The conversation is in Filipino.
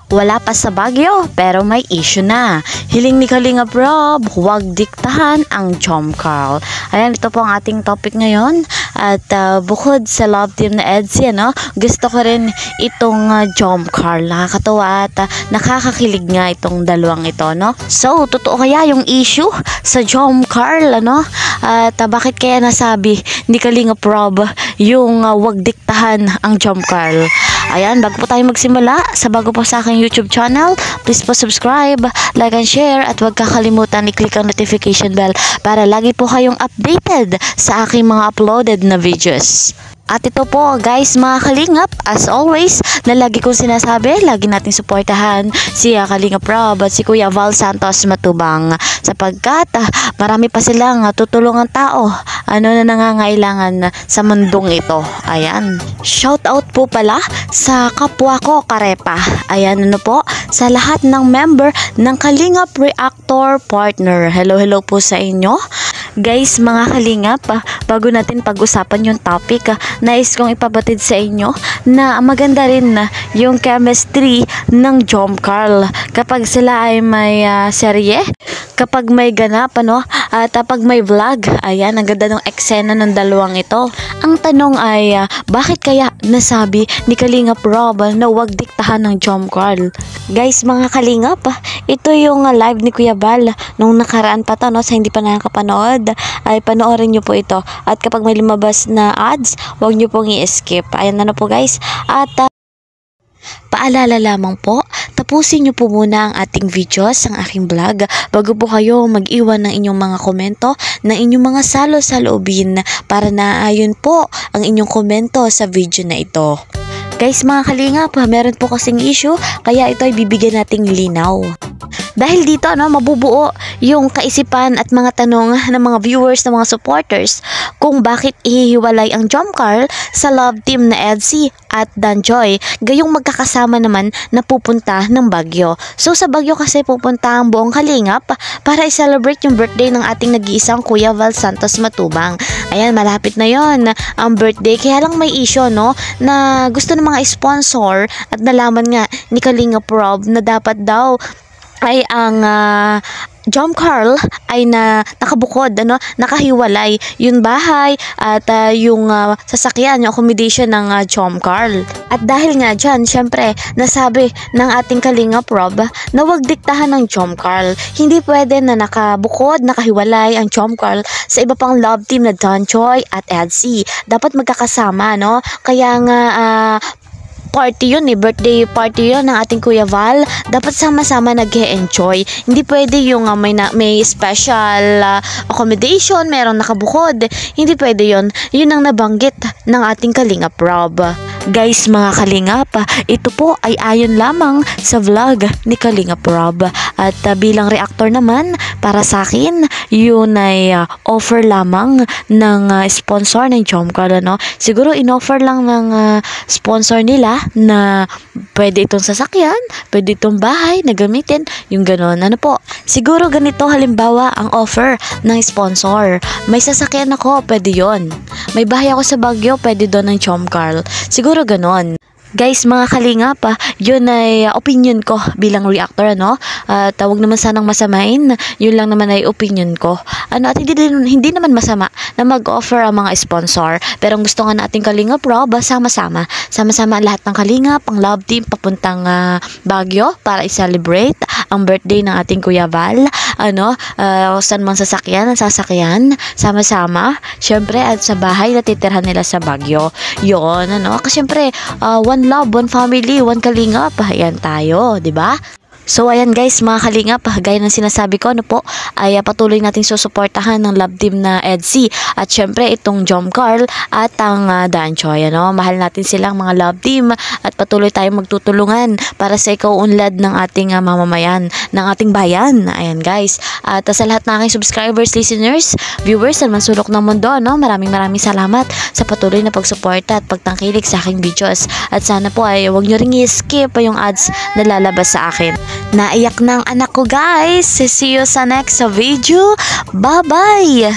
Wala pa sa Baguio pero may issue na. Hiling ni Kalingap Rob, huwag diktahan ang Jomcarl. Ayan, ito po ang ating topic ngayon. At bukod sa love team na EDSI, gusto ko rin itong Jomcarl. Nakakatawa at nakakakilig nga itong dalawang ito. So, totoo kaya yung issue sa Jomcarl? At bakit kaya nasabi ni Kalingap Rob yung huwag diktahan ang Jomcarl? Ayan, bago po tayo magsimula, sa bago po sa aking YouTube channel, please po subscribe, like and share, at huwag kakalimutan i-click ang notification bell para lagi po kayong updated sa aking mga uploaded na videos. At ito po guys, mga Kalingap, as always, na lagi kong sinasabi, lagi natin suportahan si Kalingap Rob at si Kuya Val Santos Matubang sapagkat marami pa silang tutulungan tao na nangangailangan sa mundong ito. Ayan, shout out po pala sa kapwa ko Karepa. Ayan, po sa lahat ng member ng Kalingap Reactor Partner. Hello po sa inyo. Guys, mga Kalingap, bago natin pag-usapan yung topic, nais kong ipabatid sa inyo na maganda rin yung chemistry ng Jomcarl kapag sila ay may serye, kapag may ganap, at kapag may vlog. Ayan, ang ganda ng eksena ng dalawang ito. Ang tanong ay, bakit kaya nasabi ni Kalingap Rob na huwag diktahan ng Jomcarl? Guys, mga Kalingap, ito yung live ni Kuya Val nung nakaraan pa to, sa hindi pa nakakapanood, ay panoorin nyo po ito. At kapag may lumabas na ads, huwag nyo pong i-skip. Ayan po guys. At paalala lamang po, tapusin nyo po muna ang ating videos, ang aking vlog, bago po kayo mag-iwan ng inyong mga komento, ng inyong mga salo-saloobin para naayon po ang inyong komento sa video na ito. Guys, mga Kalingap, meron po kasing issue, kaya ito ay bibigyan nating linaw. Dahil dito, mabubuo yung kaisipan at mga tanong ng mga viewers, ng mga supporters, kung bakit ihihiwalay ang Jomcarl sa love team na EDSI at Danjoy, gayong magkakasama naman na pupunta ng Baguio. So sa Baguio kasi pupunta ang buong Kalingap para i-celebrate yung birthday ng ating nag-iisang Kuya Val Santos Matubang. Ayan, malapit na yon ang birthday, kaya lang may issue na gusto ng mga sponsor at nalaman nga ni Kalingap Rob na dapat daw ay ang Jomcarl ay nakabukod, nakahiwalay yung bahay at yung sasakyan, yung accommodation ng Jomcarl. At dahil nga dyan, syempre, nasabi ng ating Kalingap Rob na huwag diktahan ng Jomcarl. Hindi pwede na nakabukod, nakahiwalay ang Jomcarl sa iba pang love team na Danjoy at EDSI. Dapat magkakasama, Kaya nga, party yun birthday party yun ng ating Kuya Val. Dapat sama-sama nag-enjoy. Hindi pwede yung may special accommodation, merong nakabukod. Hindi pwede yun. Yun ang nabanggit ng ating Kalingap Rob. Guys, mga Kalingap, ito po ay ayon lamang sa vlog ni Kalingap Rob. At bilang reactor naman, para sa akin, yun ay offer lamang ng sponsor ng Jomcarl. Siguro in-offer lang ng sponsor nila na pwede itong sasakyan, pwede itong bahay na gamitin, yung ganon. Po, siguro ganito halimbawa ang offer ng sponsor. May sasakyan ako, pwede yon. May bahay ako sa Baguio, pwede doon ng Jomcarl. Siguro ganon. Guys, mga Kalingap, yun ay opinion ko bilang reactor, At huwag naman sanang masamain, yun lang naman ay opinion ko. At hindi naman masama na mag-offer ang mga sponsor. Pero gusto nga nating Kalingap Rob, sama-sama lahat ng Kalingap, ang love team papuntang Baguio para i-celebrate ang birthday ng ating Kuya Val. Saan mang sasakyan, sama-sama. Syempre, at sa bahay na titirhan nila sa Baguio. Yun, Kasi syempre, one love, one family, one Kalingap. Ayan tayo, di ba? So ayan guys, mga Kalingap, gaya ng sinasabi ko, ay patuloy nating susuportahan ng love team na EDSI at syempre itong Jomcarl at ang Danjoy. Mahal natin silang mga love team at patuloy tayong magtutulungan para sa ikaunlad ng ating mamamayan, ng ating bayan. Ayan guys, at sa lahat ng aking subscribers, listeners, viewers sa mansulok ng mundo, maraming salamat sa patuloy na pagsuporta at pagtangkilik sa aking videos. At sana po ay huwag nyo ring i-skip yung ads na lalabas sa akin. Naiyak ng anak ko guys. See you sa next video. Bye-bye!